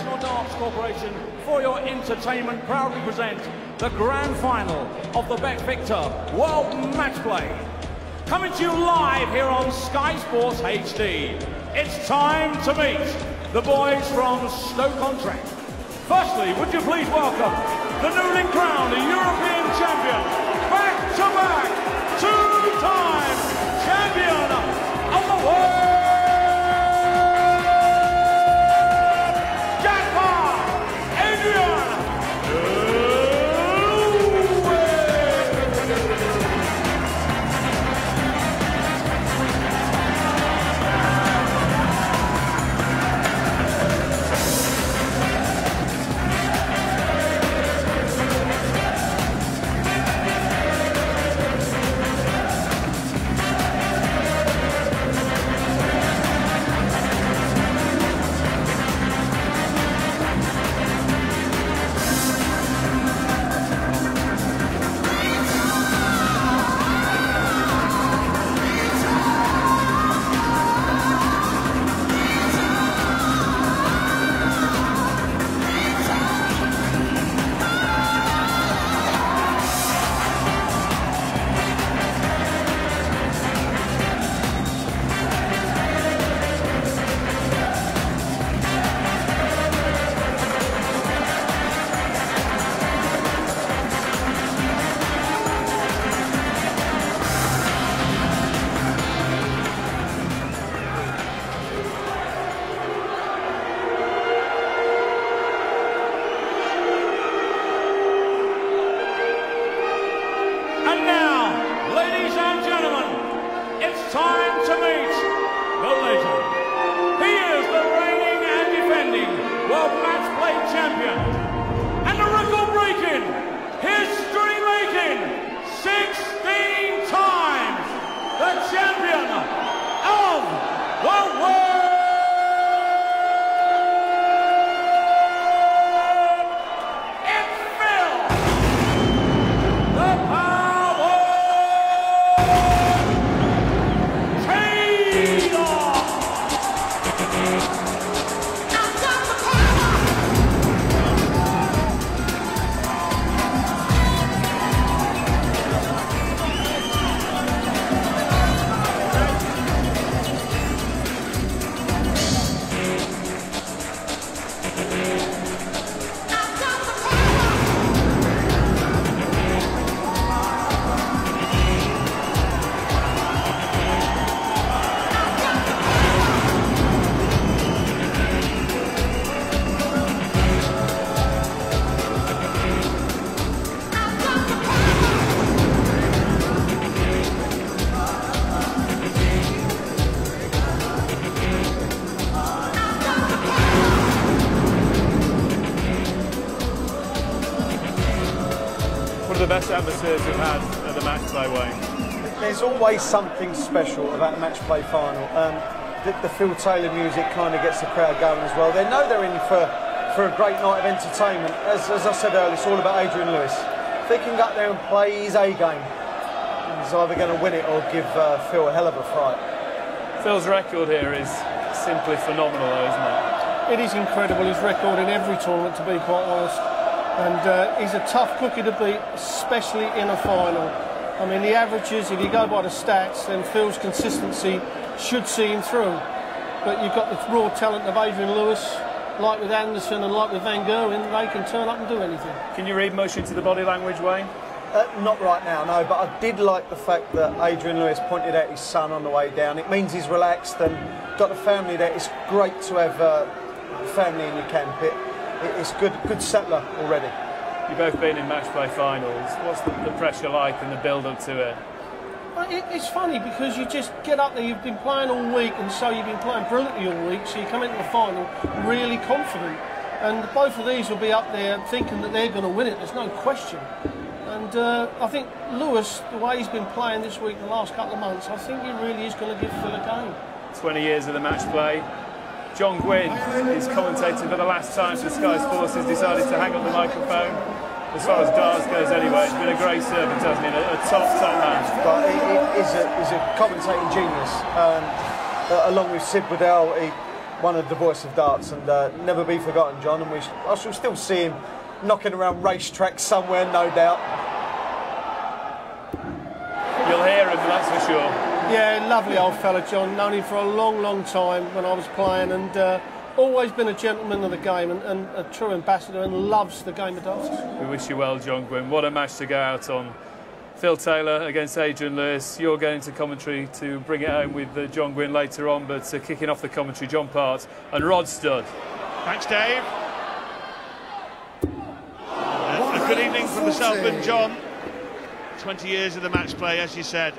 Professional Darts Corporation, for your entertainment, proudly present the grand final of the BetVictor World Matchplay. Coming to you live here on Sky Sports HD. It's time to meet the boys from Stoke-on-Trent. Firstly, would you please welcome the newly crowned European champion, back-to-back, two-time champion of the world, Adrian. And now, ladies and gentlemen, it's time to meet the legend. He is the reigning and defending World Matchplay champion and the record-breaking, history-making, 16 times the champion of the world. One of the best atmospheres we've had at the Matchplay, Wayne. There's always something special about a Matchplay final. The Phil Taylor music kind of gets the crowd going as well. They know they're in for a great night of entertainment. As I said earlier, it's all about Adrian Lewis. If he can go out there and play his A game, he's either going to win it or give Phil a hell of a fright. Phil's record here is simply phenomenal, though, isn't it? It is incredible, his record in every tournament, to be quite honest. And he's a tough cookie to beat, especially in a final. I mean, the averages, if you go by the stats, then Phil's consistency should see him through. But you've got the raw talent of Adrian Lewis, like with Anderson and like with Van Gerwen, they can turn up and do anything. Can you read much into the body language, Wayne? Not right now, no, but I did like the fact that Adrian Lewis pointed out his son on the way down. It means he's relaxed and got the family there. It's great to have family in your camp. It's good settler already. You've both been in Matchplay finals. What's the pressure like and the build-up to it? Well, it's funny because you just get up there, you've been playing all week, and so you've been playing brilliantly all week, so you come into the final really confident. And both of these will be up there thinking that they're going to win it, there's no question. And I think Lewis, the way he's been playing this week, the last couple of months, I think he really is going to give Phil a game. 20 years of the Matchplay. John Gwynn is commentating for the last time for Sky Sports, has decided to hang up the microphone. As far as darts goes anyway, it's been a great servant, hasn't it? A top man. But he's a commentating genius. Along with Sid Waddell, one of the voice of darts, and never be forgotten, John. And I shall still see him knocking around racetracks somewhere, no doubt. You'll hear him, that's for sure. Yeah, lovely old fella, John. Known him for a long, long time when I was playing, and always been a gentleman of the game and a true ambassador, and loves the game of darts. We wish you well, John Gwynn. What a match to go out on. Phil Taylor against Adrian Lewis. You're going to commentary to bring it home with John Gwynn later on, but kicking off the commentary, John Part and Rod Studd. Thanks, Dave. A good evening from myself and John. 20 years of the match play, as you said.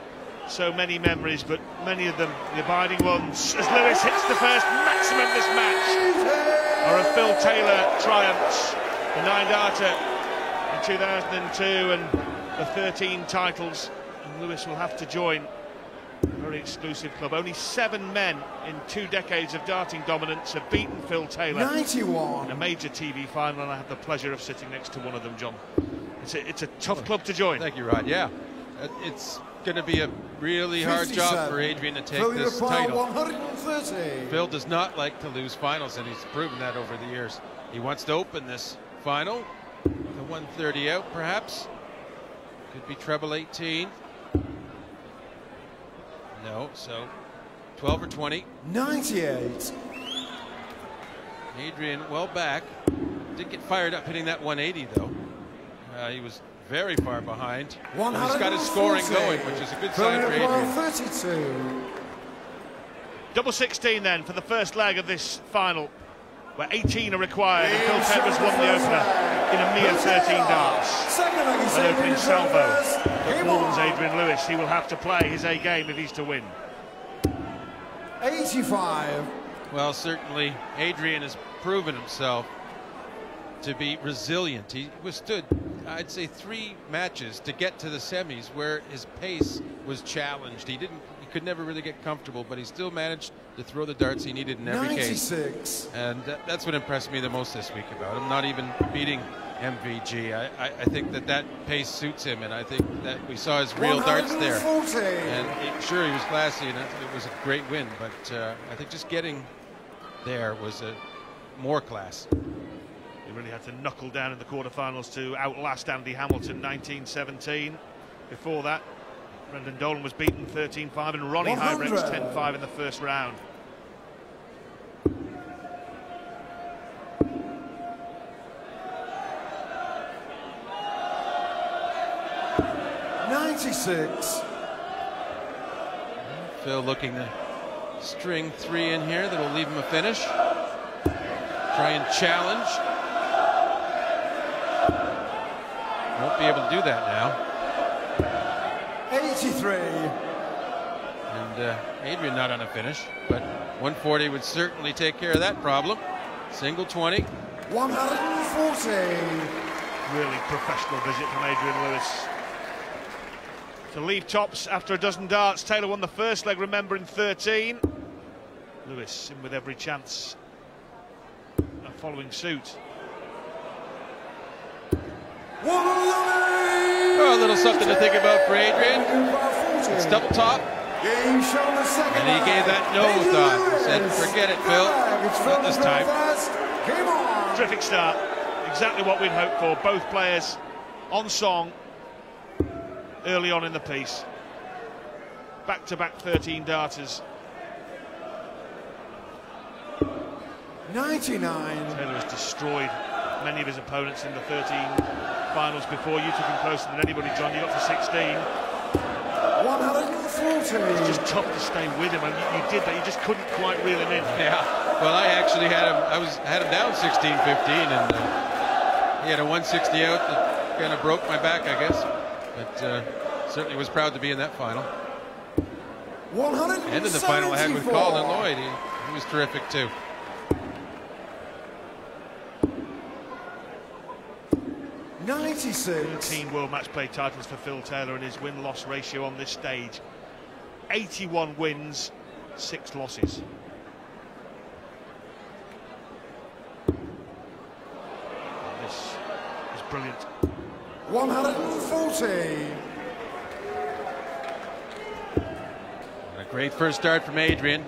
So many memories, but many of them the abiding ones. As Lewis hits the first maximum this match, are of Phil Taylor triumphs. The 9-darter in 2002 and the 13 titles. And Lewis will have to join a very exclusive club. Only 7 men in 2 decades of darting dominance have beaten Phil Taylor 91 in a major TV final, and I had the pleasure of sitting next to one of them, John. It's a tough club to join. Thank you, Rod. Yeah, it's going to be a really hard job for Adrian to take this title. 130. Phil does not like to lose finals, and he's proven that over the years. He wants to open this final, the 130 out perhaps. Could be treble 18. No, so 12 or 20. 98. Adrian well back. Did get fired up hitting that 180 though. He was very far behind. And he's got his scoring going, which is a good sign for Adrian. 32. Double 16 then for the first leg of this final, where 18 are required, and Phil Taylor's won the opener in a mere 13 darts. An opening salvo that warns Adrian Lewis he will have to play his A game if he's to win. 85. Well, certainly Adrian has proven himself to be resilient. He withstood, I'd say, 3 matches to get to the semis where his pace was challenged. He could never really get comfortable, but he still managed to throw the darts he needed in every 96. case. And that's what impressed me the most this week about him, not even beating MVG. I think that pace suits him, and I think that we saw his real darts there. And sure, he was classy, and it was a great win, but I think just getting there was more class. He really had to knuckle down in the quarterfinals to outlast Andy Hamilton 1917. Before that, Brendan Dolan was beaten 13-5 and Ronnie Hybrex 10-5 in the first round. Phil looking to string 3 in here that'll leave him a finish. Try and challenge. Won't be able to do that now. 83. And Adrian not on a finish, but 140 would certainly take care of that problem. Single 20. 140. Really professional visit from Adrian Lewis. To leave tops after a dozen darts. Taylor won the first leg, remember, in 13. Lewis in with every chance of following suit. Oh, a little something to think about for Adrian. It's double top. And he gave that no thought. He said, forget it, Phil. Not this time. Terrific start. Exactly what we'd hoped for. Both players on song early on in the piece. Back-to-back 13 darters. 99. Taylor has destroyed many of his opponents in the 13 finals before. You took him closer than anybody, John. You got to 16. 140. It's just tough to stay with him, and you did that. You just couldn't quite reel him in. Yeah. Well, I actually had him. Had him down 16-15, and he had a 160 out that kind of broke my back, I guess. But certainly was proud to be in that final. 174. And in the final I had with Colin Lloyd. He was terrific too. 96. 13 World Match Play titles for Phil Taylor, and his win-loss ratio on this stage: 81 wins, 6 losses. And this is brilliant. 140. A great first start from Adrian.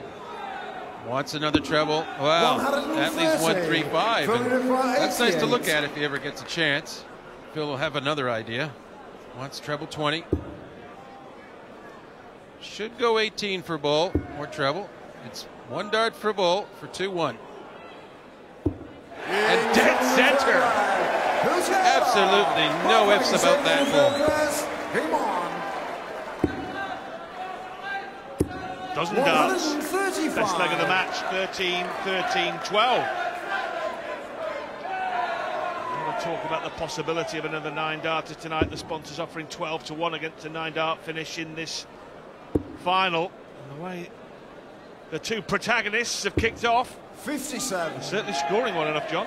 Wants another treble. Wow, at least 135. And that's nice to look at if he ever gets a chance. Phil will have another idea. Wants treble 20. Should go 18 for bull or treble. It's one dart for bull for 2-1. And dead center. Absolutely no ifs about that bull. Dozen darts. Best leg of the match, 13, 13, 12. We'll talk about the possibility of another 9-darter tonight. The sponsors offering 12-1 against a 9-dart finish in this final. And the way the two protagonists have kicked off. 57. Certainly scoring one enough, John.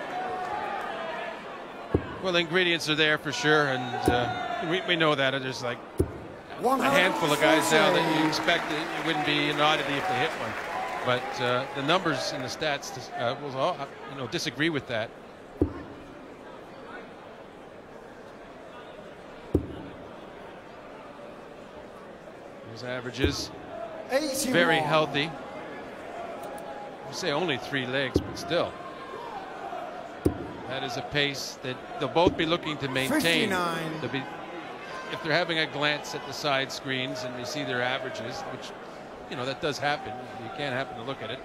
Well, the ingredients are there for sure, and we know that. There's like a handful of guys now that you expect it wouldn't be an oddity if they hit one. But the numbers and the stats will disagree with that. Those averages, 81. very healthy. I say only 3 legs, but still. That is a pace that they'll both be looking to maintain. 59. If they're having a glance at the side screens and they see their averages, which, that does happen. You can't happen to look at it.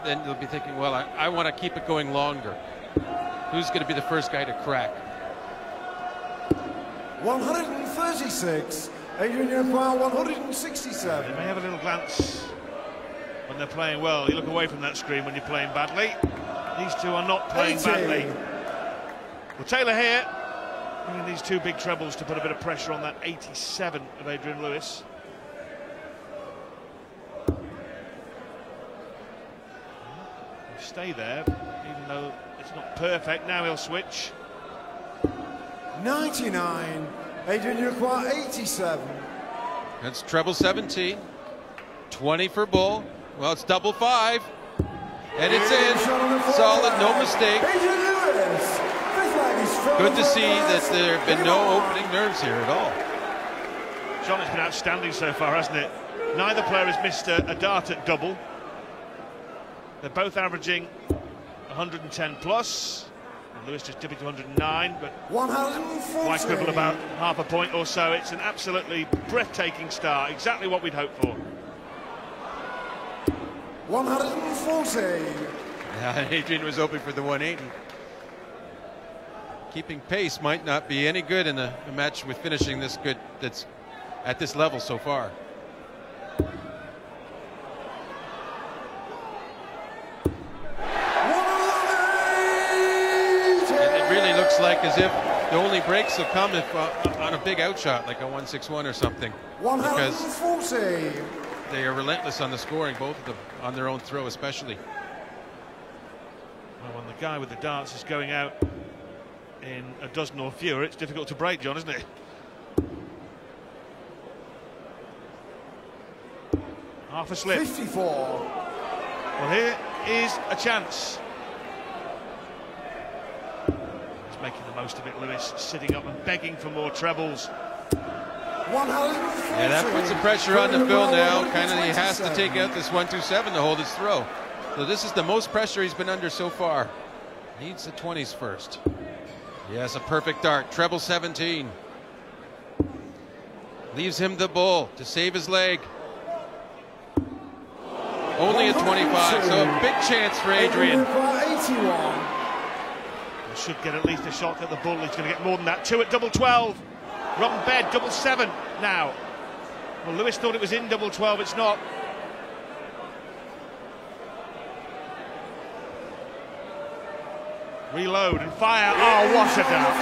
Then they'll be thinking, well, I want to keep it going longer. Who's going to be the first guy to crack? 136. Adrian 167. They may have a little glance when they're playing well. You look away from that screen when you're playing badly. These two are not playing 80. badly. Well, Taylor here, bringing these two big trebles to put a bit of pressure on that 87 of Adrian Lewis. He'll stay there, even though it's not perfect. Now he'll switch. 99. Adrian 87. That's treble 17. 20 for bull. Well, it's double 5. And it's in. Solid, no mistake. Good to see that there have been no opening nerves here at all. John, it's been outstanding so far, hasn't it? Neither player has missed a dart at double. They're both averaging 110 plus. And Lewis just dipping to 109, but 140. why quibble about half a point or so? It's an absolutely breathtaking start, exactly what we'd hoped for. 140. Yeah, Adrian was hoping for the 180. Keeping pace might not be any good in a match with finishing this good that's at this level so far. It really looks like as if the only breaks will come if on a big outshot like a 161 or something. 140. They are relentless on the scoring, both of them, on their own throw especially. Well, when the guy with the darts is going out in a dozen or fewer, it's difficult to break, John, isn't it? Half a slip. 54. Well, here is a chance. He's making the most of it, Lewis, sitting up and begging for more trebles. 140. Yeah, that puts some pressure on the Phil now. Kind of, he has to take out this 127 to hold his throw. So this is the most pressure he's been under so far. Needs the 20s first. Yes, a perfect dart. Treble 17. Leaves him the bull to save his leg. Only a 25, so a big chance for Adrian. 81. He should get at least a shot at the bull. He's going to get more than that. 2 at double 12. Robin Bed, double 7 now. Well, Lewis thought it was in double 12. It's not. Reload and fire. Oh, what a dart.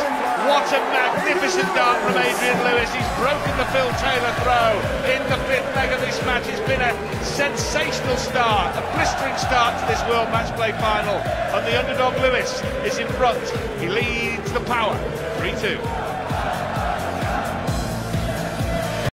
What a magnificent dart from Adrian Lewis. He's broken the Phil Taylor throw in the 5th leg of this match. It's been a sensational start, a blistering start to this World Matchplay final. And the underdog Lewis is in front. He leads the power 3-2.